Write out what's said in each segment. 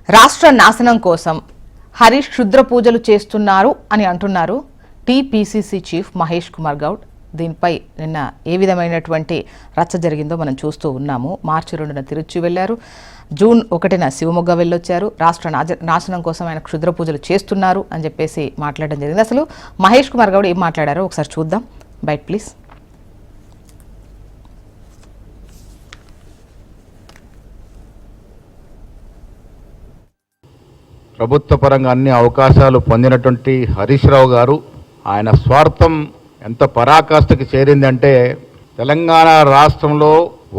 రాష్ట్ర నాశనం కోసం హరీష్ క్షుద్ర పూజలు చేస్తున్నారు అని అంటున్నారు టీపీసీసీ చీఫ్ మహేష్ కుమార్ గౌడ్. దీనిపై నిన్న ఏ విధమైనటువంటి రచ్చ జరిగిందో మనం చూస్తూ ఉన్నాము. మార్చి 2న తిరుచి వెళ్లారు, జూన్ 1న శివమొగ్గ వెళ్ళొచ్చారు. రాష్ట్ర నాశనం కోసం ఆయన క్షుద్ర పూజలు చేస్తున్నారు అని చెప్పేసి మాట్లాడడం జరిగింది. అసలు మహేష్ కుమార్ గౌడ్ ఏం మాట్లాడారో ఒకసారి చూద్దాం. Bite please. ప్రభుత్వ పరంగా అన్ని అవకాశాలు పొందినటువంటి హరీష్ రావు గారు ఆయన స్వార్థం ఎంత పరాకాష్ఠకి చేరిందంటే తెలంగాణ రాష్ట్రంలో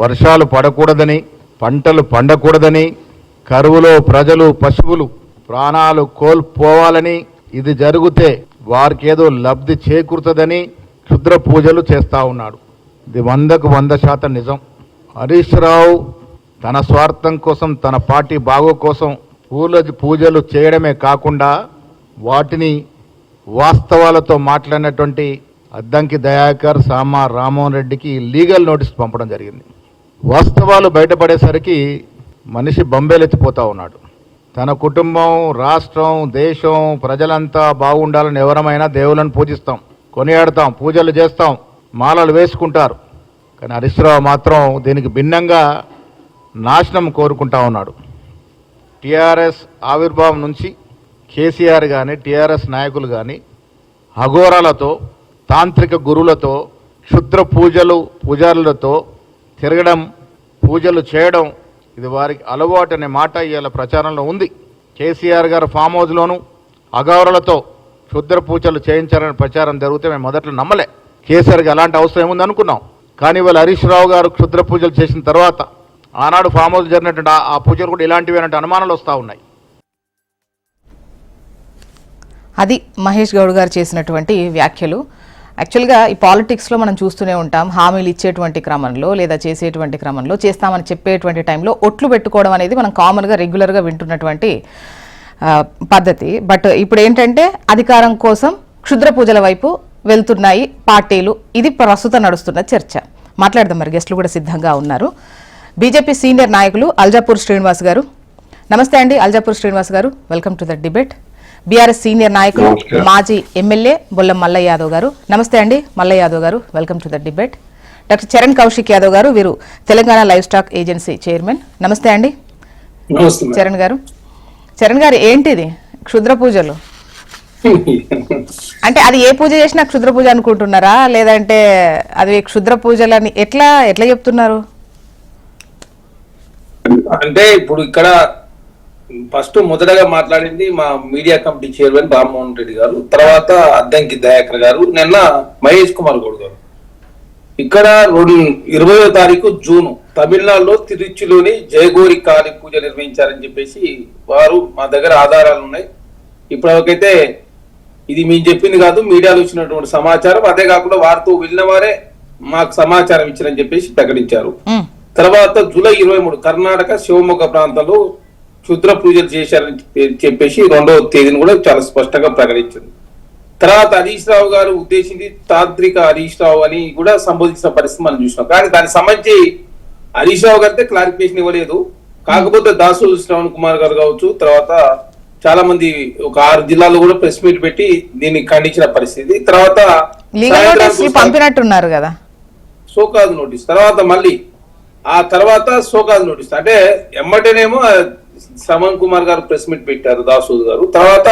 వర్షాలు పడకూడదని, పంటలు పండకూడదని, కరువులో ప్రజలు పశువులు ప్రాణాలు కోల్పోవాలని, ఇది జరిగితే వారికి ఏదో లబ్ధి చేకూరుతుందని క్షుద్ర పూజలు చేస్తూ ఉన్నాడు. ఇది 100% నిజం. హరీష్ రావు తన స్వార్థం కోసం, తన పార్టీ బాగో కోసం పూజలు చేయడమే కాకుండా వాటిని వాస్తవాలతో మాట్లాడినటువంటి అద్దంకి దయాకర్, సామా రామ్మోహన్ రెడ్డికి లీగల్ నోటీస్ పంపడం జరిగింది. వాస్తవాలు బయటపడేసరికి మనిషి బొంబేలెత్తిపోతూ ఉన్నాడు. తన కుటుంబం, రాష్ట్రం, దేశం, ప్రజలంతా బాగుండాలని ఎవరమైనా దేవులను పూజిస్తాం, కొనియాడతాం, పూజలు చేస్తాం, మాలలు వేసుకుంటారు. కానీ హరీష్ రావు మాత్రం దీనికి భిన్నంగా నాశనం కోరుకుంటా ఉన్నాడు. టీఆర్ఎస్ ఆవిర్భావం నుంచి కేసీఆర్ కానీ, టీఆర్ఎస్ నాయకులు కానీ అఘోరాలతో, తాంత్రిక గురువులతో, క్షుద్ర పూజారులతో తిరగడం, పూజలు చేయడం ఇది వారికి అలవాటు అనే మాట ఇవాళ ప్రచారంలో ఉంది. కేసీఆర్ గారు ఫామ్ హౌస్లోనూ అఘోరాలతో క్షుద్ర పూజలు చేయించారని ప్రచారం జరిగితే మేము మొదట్లో నమ్మలే. కేసీఆర్కి అలాంటి అవసరం ఏముంది అనుకున్నాం. కానీ ఇవాళ హరీష్ రావు గారు క్షుద్ర పూజలు చేసిన తర్వాత ఆనాడు ఫామ్ హౌస్ జరిగినటువంటి ఆ పూజలు కూడా ఇలాంటివి అనే అనుమానాలు వస్తూ ఉన్నాయి. అది మహేష్ గౌడ్ గారు చేసినటువంటి వ్యాఖ్యలు. యాక్చువల్గా ఈ పాలిటిక్స్లో మనం చూస్తూనే ఉంటాం, హామీలు ఇచ్చేటువంటి క్రమంలో లేదా చేసేటువంటి క్రమంలో, చేస్తామని చెప్పేటువంటి టైంలో ఒట్లు పెట్టుకోవడం అనేది మనం కామన్గా రెగ్యులర్గా వింటున్నటువంటి పద్ధతి. బట్ ఇప్పుడు ఏంటంటే అధికారం కోసం క్షుద్ర పూజల వైపు వెళ్తున్నాయి పార్టీలు. ఇది ప్రస్తుతం నడుస్తున్న చర్చ. మాట్లాడదాం, మరి గెస్టులు కూడా సిద్ధంగా ఉన్నారు. బీజేపీ సీనియర్ నాయకులు అల్జాపూర్ శ్రీనివాస్ గారు. నమస్తే అండి అల్జాపూర్ శ్రీనివాస్ గారు, welcome to the debate. BRS senior నాయకులు మాజీ ఎమ్మెల్యే బొల్లం మల్లయ్య యాదవ్ గారు. నమస్తే అండి మల్లయ్య యాదవ్ గారు, welcome to the debate. Doctor Charan Kaushik Yadav గారు, వీరు Telangana live stock agency chairman. నమస్తే అండి చరణ్ గారు. చరణ్ గారు, ఏంటిది క్షుద్ర పూజలు అంటే? అది ఏ పూజ చేసినా క్షుద్ర పూజ అనుకుంటున్నారా, లేదంటే అది క్షుద్ర పూజలని ఎట్లా చెప్తున్నారు? అంటే ఇప్పుడు ఇక్కడ ఫస్ట్ మొదటగా మాట్లాడింది మా media committee chairman Rammohan Reddy గారు, తర్వాత అద్దంకి దయాకర్ గారు, నిన్న మహేష్ కుమార్ గౌడ్ గారు. ఇక్కడ 20వ తారీఖు జూన్ తమిళనాడులో తిరుచిలోని జయగోరి కాళీ పూజ నిర్వహించారని చెప్పేసి వారు మా దగ్గర ఆధారాలు ఉన్నాయి. ఇప్పటివరకైతే ఇది మేము చెప్పింది కాదు, మీడియాలో ఇచ్చినటువంటి సమాచారం. అదే కాకుండా వారితో వెళ్ళిన వారే మాకు సమాచారం ఇచ్చారని చెప్పేసి ప్రకటించారు. తర్వాత జూలై 23 కర్ణాటక శివమొగ్గ ప్రాంతంలో క్షుద్ర పూజలు చేశారని చెప్పేసి 2వ తేదీని కూడా చాలా స్పష్టంగా ప్రకటించింది. తర్వాత హరీష్ రావు గారు ఉద్దేశించి తాంత్రిక హరీష్ రావు అని కూడా సంబోధించిన పరిస్థితి మనం చూసినాం. కానీ దానికి సంబంధించి హరీష్ రావు గారితే క్లారిఫికేషన్ ఇవ్వలేదు. కాకపోతే దాసు శ్రవణ్ కుమార్ గారు కావచ్చు, తర్వాత చాలా మంది ఒక 6 జిల్లాల్లో కూడా ప్రెస్ మీట్ పెట్టి దీన్ని ఖండించిన పరిస్థితి. తర్వాత పంపినట్టున్నారు కదా సోకాజ్ నోటీస్, తర్వాత మళ్ళీ ఆ తర్వాత సోకాజ్ నోటీస్ అంటే ఎమ్మటేనేమో శ్రవణ్ కుమార్ గారు ప్రెస్ మీట్ పెట్టారు దాసూద్ గారు, తర్వాత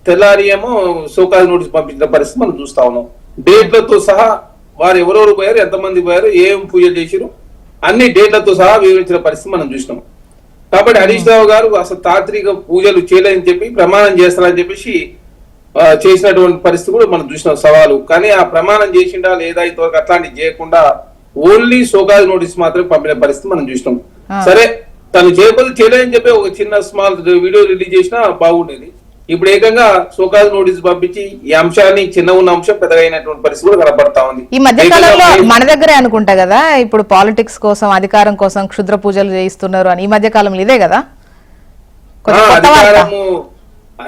తెల్లారి ఏమో సోకాజ్ నోటీస్ పంపించిన పరిస్థితి మనం చూస్తా ఉన్నాం. డేట్లతో సహా వారు ఎవరెవరు పోయారు, ఎంతమంది పోయారు, ఏం పూజలు చేసిరు, అన్ని డేట్లతో సహా వివరించిన పరిస్థితి మనం చూసినాం. కాబట్టి హరీష్ రావు గారు అసలు తాంత్రిక పూజలు చేయలేదని చెప్పి ప్రమాణం చేస్తారని చెప్పేసి చేసినటువంటి పరిస్థితి కూడా మనం చూసినాం సవాలు. కానీ ఆ ప్రమాణం చేసిండా లేదా ఇంతవరకు అట్లాంటివి చేయకుండా ఓన్లీ సోకాజ్ నోటీస్ మాత్రమే పంపిన పరిస్థితి మనం చూసినాం. సరే, తను చేయలేదని చెప్పి ఒక చిన్న స్మాల్ వీడియో రిలీజ్ చేసినా బాగుండేది. ఇప్పుడు ఏకంగా సోకాజ్ నోటీస్ పంపించి ఈ అంశాన్ని చిన్న ఉన్న అంశం పెద్దగా అయినటువంటి పరిస్థితి కూడా కనబడతా ఉంది. ఈ మధ్య కాలంలో మన దగ్గరే అనుకుంటా కదా, ఇప్పుడు పాలిటిక్స్ కోసం, అధికారం కోసం క్షుద్ర పూజలు చేయిస్తున్నారు అని ఈ మధ్య కాలంలో ఇదే కదా.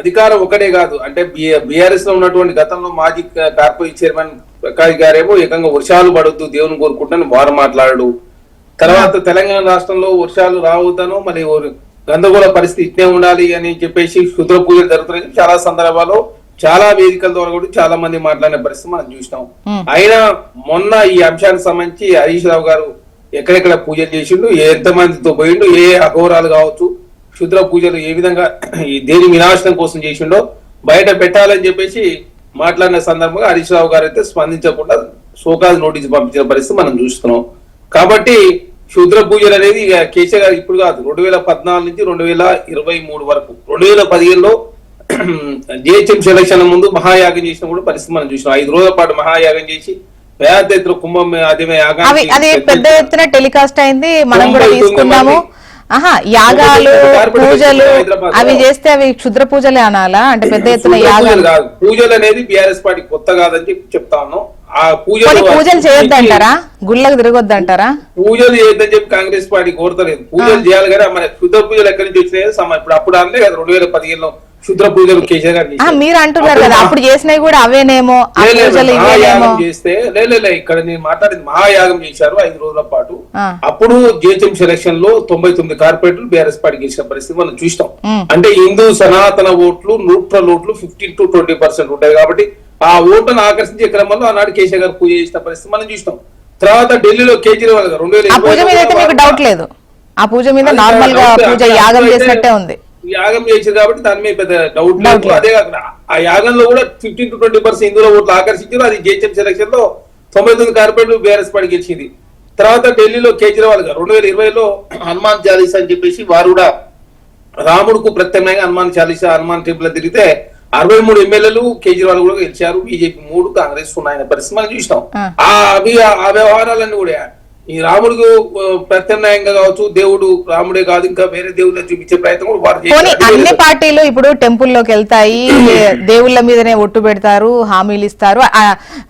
అధికారం ఒకటే కాదు, అంటే బీఆర్ఎస్ లో ఉన్నటువంటి గతంలో మాజీ కార్పొరేట్ చైర్మన్ ప్రకాష్ గారేమో ఏకంగా వర్షాలు పడొద్దు దేవుని కోరుకుంటాను వారు మాట్లాడు. తర్వాత తెలంగాణ రాష్ట్రంలో వర్షాలు రావద్దనో మరి గందరగోళ పరిస్థితి ఇట్నే ఉండాలి అని చెప్పేసి క్షుద్ర పూజలు జరుగుతున్నాయి. చాలా సందర్భాల్లో చాలా వేదికల ద్వారా కూడా చాలా మంది మాట్లాడిన పరిస్థితి మనం చూసినాం. అయినా మొన్న ఈ అంశానికి సంబంధించి హరీష్ రావు గారు ఎక్కడెక్కడ పూజలు చేసిండు, ఎంతమందితో పోయిండు, ఏ అఘోరాలు కావచ్చు క్షుద్ర పూజలు ఏ విధంగా ఈ దేని వినాశనం కోసం చేసిండో బయట పెట్టాలని చెప్పేసి మాట్లాడిన సందర్భంగా హరీష్ రావు గారు అయితే స్పందించకుండా షోకాజ్ నోటీస్ పంపించిన పరిస్థితి మనం చూస్తున్నాం. కాబట్టి క్షుద్ర పూజలు అనేది ఇక కేసీఆర్ గారు ఇప్పుడు కాదు, 2014 నుంచి 2023 వరకు 2015లో జిహెచ్ఎం సెలక్షన్ ముందు మహాయాగం చేసిన కూడా పరిస్థితి మనం చూసినాం. 5 రోజుల పాటు మహాయాగం చేసి పెద్ద ఎత్తున కుంభం అదే అది పెద్ద ఎత్తున టెలికాస్ట్ అయింది, మనం కూడా తీసుకున్నాము. యాగాలు పూజలు అవి చేస్తే అవి క్షుద్ర పూజలే అనాలా? అంటే పెద్ద ఎత్తున యాగాలు కాదు, పూజలు అనేది బీఆర్ఎస్ పార్టీ కొత్త కాదని చెప్పి చెప్తా ఉన్నాం. ఆ పూజలు చేయొద్దంటారా? గుళ్ళకు తిరగొద్దంటారా? పూజలు చేయొద్దని చెప్పి కాంగ్రెస్ పార్టీ కోరతలేదు. పూజలు చేయాలి కానీ మన క్షుద్ర పూజలు ఎక్కడి నుంచి వచ్చినాయి? ఇప్పుడు అప్పుడు అనలే కదా 2015లో క్షుద్ర పూజలు కేసీఆర్ గారు మీరు అంటున్నారు కదా అప్పుడు చేసినవి కూడా అవేనేమో చేస్తే ఇక్కడ నేను మాట్లాడింది మహాయాగం చేశారు 5 రోజుల పాటు. అప్పుడు జిహెచ్ఎం సెలక్షన్ లో 99 కార్పొరేటర్లు బీఆర్ఎస్ పార్టీ గెలిచిన పరిస్థితి మనం చూస్తాం. అంటే హిందూ సనాతన ఓట్లు న్యూట్రల్ ఓట్లు 15 to 20% ఉంటాయి. కాబట్టి ఆ ఓట్లను ఆకర్షించే క్రమంలో ఆనాడు కేసీఆర్ గారు పూజ చేసిన పరిస్థితి మనం చూస్తాం. తర్వాత ఢిల్లీలో కేజ్రీవాల్ గారు 2020 డౌట్ లేదు, ఆ పూజ మీద నార్మల్ గా పూజ యాగం చేసినట్టే ఉంది. యాగం చేశారు కాబట్టి దాని మీద పెద్ద డౌట్ లేదు. అదే కాకుండా ఆ యాగంలో కూడా 15 to 20% హిందువుల ఓట్లు ఆకర్షించారు. అది జిహెచ్ఎం సెలక్షన్ లో 99 కార్పొరేట్లు బీఆర్ఎస్ పార్టీ గెలిచింది. తర్వాత ఢిల్లీలో కేజ్రీవాల్ గారు 2020లో హనుమాన్ చాలీసా అని చెప్పేసి వారు కూడా రాముడుకు ప్రత్యామ్నాయంగా హనుమాన్ చాలీసా హనుమాన్ టెంపుల్ తిరిగితే 63 ఎమ్మెల్యేలు కేజ్రీవాల్ కూడా గెలిచారు. బీజేపీ 3, కాంగ్రెస్ 0 అయిన పరిస్థితి మనం చూసినాం. ఆ వ్యవహారాలన్నీ కూడా ఈ రాముడికి ప్రత్యామ్నాయంగా కావచ్చు, దేవుడు రాముడే కాదు ఇంకా వేరే దేవుళ్ళని చూపించే ప్రయత్నం కూడా వారు అన్ని పార్టీలు ఇప్పుడు టెంపుల్లోకి వెళ్తాయి, దేవుళ్ళ మీదనే ఒట్టు పెడతారు, హామీలు ఇస్తారు.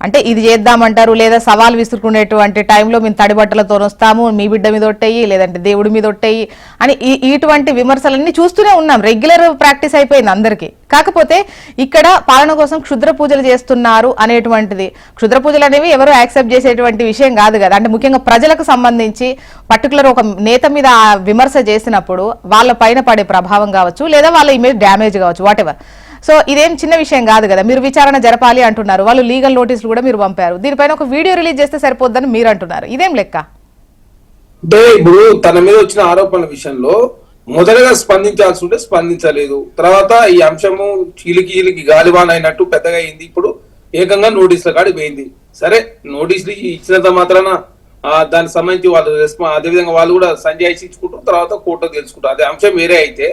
అంటే ఇది చేద్దామంటారు, లేదా సవాల్ విసురుకునేటువంటి టైంలో మేము తడి బట్టలతో వస్తాము, మీ బిడ్డ మీద ఒట్టేయి లేదంటే దేవుడి మీద ఒట్టేయి అని ఇటువంటి విమర్శలన్నీ చూస్తూనే ఉన్నాం. రెగ్యులర్ ప్రాక్టీస్ అయిపోయింది అందరికీ. కాకపోతే ఇక్కడ పాలన కోసం క్షుద్ర పూజలు చేస్తున్నారు అనేటువంటిది, క్షుద్ర పూజలు అనేవి ఎవరు యాక్సెప్ట్ చేసేటువంటి విషయం కాదు కదా. అంటే ముఖ్యంగా ప్రజలకు సంబంధించి పర్టికులర్ ఒక నేత మీద విమర్శ చేసినప్పుడు వాళ్ళ పైన పడే ప్రభావం కావచ్చు, లేదా వాళ్ళ ఇమేజ్ డ్యామేజ్ కావచ్చు, వాట్ ఎవర్. సో ఇదేం చిన్న విషయం కాదు కదా. మీరు విచారణ జరపాలి అంటున్నారు, వాళ్ళు లీగల్ నోటీసులు కూడా మీరు పంపారు, దీనిపైన ఒక వీడియో రిలీజ్ చేస్తే సరిపోద్దని మీరు అంటున్నారు. ఇదేం లెక్క? అంటే ఇప్పుడు తన మీద వచ్చిన ఆరోపణల విషయంలో మొదటగా స్పందించాల్సి ఉంటే స్పందించలేదు. తర్వాత ఈ అంశము చీలికి గాలివాన అయినట్టు పెద్దగా అయింది. ఇప్పుడు ఏకంగా నోటీసుల కాడికి పోయింది. సరే, నోటీసులు ఇచ్చినంత మాత్రాన దానికి సంబంధించి వాళ్ళు అదేవిధంగా వాళ్ళు కూడా సంజాయిషి ఇచ్చుకుంటారు, తర్వాత కోర్టులో తెలుసుకుంటారు. అదే అంశం వేరే అయితే,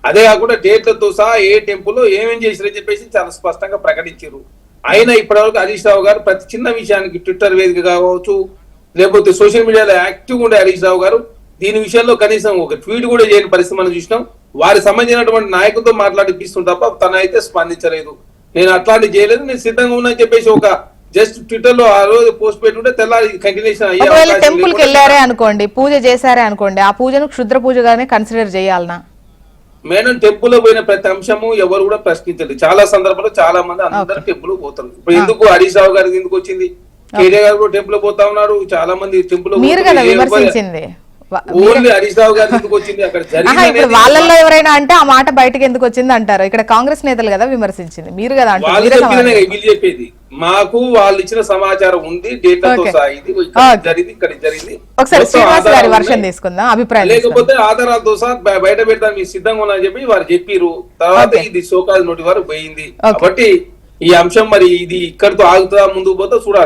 అదే కాకుండా డేట్లతో సహా ఏ టెంపుల్లో ఏమేం చేసిరని చెప్పేసి చాలా స్పష్టంగా ప్రకటించారు. అయినా ఇప్పటివరకు హరీష్ రావు గారు ప్రతి చిన్న విషయానికి ట్విట్టర్ వేదిక కావచ్చు, లేకపోతే సోషల్ మీడియాలో యాక్టివ్గా ఉండే హరీష్ రావు గారు దీని విషయంలో కనీసం ఒక ట్వీట్ కూడా చేయని పరిస్థితి మనం చూసినాం. వారికి సంబంధించినటువంటి నాయకులతో మాట్లాడిపిస్తుంది తప్ప తన అయితే స్పందించలేదు. నేను అట్లాంటి చేయలేదు, నేను సిద్ధంగా ఉన్నా చెప్పేసి ఒక జస్ట్ ట్విట్టర్ లో ఆ రోజు పోస్ట్ పెట్టుంటే తెల్లారి కంటిన్యూషన్ అయ్యే. టెంపుల్ కి వెళ్ళారే అనుకోండి, పూజ చేశారే అనుకోండి, ఆ పూజను క్షుద్ర పూజగానే కన్సిడర్ చేయాలనా? మేడం, టెంపుల్ లో పోయిన ప్రతి అంశము ఎవరు కూడా ప్రశ్నించలేదు. చాలా సందర్భాల్లో చాలా మంది అందరు టెంపుల్ పోతారు. ఇప్పుడు ఎందుకు హరీష్ రావు గారికి ఎందుకు వచ్చింది? కేటీఆర్ గారు కూడా టెంపుల్ పోతా ఉన్నారు, చాలా మంది టెంపుల్ ఓన్లీ హరీష్ రావు గారు ఎందుకు వచ్చింది? అక్కడ జరిగింది వాళ్ళల్లో ఎవరైనా అంటే ఆ మాట బయటకు ఎందుకు వచ్చింది అంటారు. ఇక్కడ కాంగ్రెస్ నేతలు కదా విమర్శించింది, మీరు కదా వాళ్ళు చెప్పేది. మాకు వాళ్ళు ఇచ్చిన సమాచారం ఉంది, డేటాతో సాగింది, జరిగింది, ఇక్కడ జరిగింది. ఒకసారి శ్రీనివాస్ గారి వర్షం తీసుకుందాం, అభిప్రాయం. లేకపోతే ఆధారాలతో సహా బయట పెడతాను మీరు సిద్ధంగా ఉన్నా చెప్పి వారు చెప్పిరు. తర్వాత ఇది షోకాజ్ నోటి వారు పోయింది. కాబట్టి ఈ అంశం మరి ఇది ఇక్కడితో ఆగుతుందా, ముందుకు పోతా చూడాలి.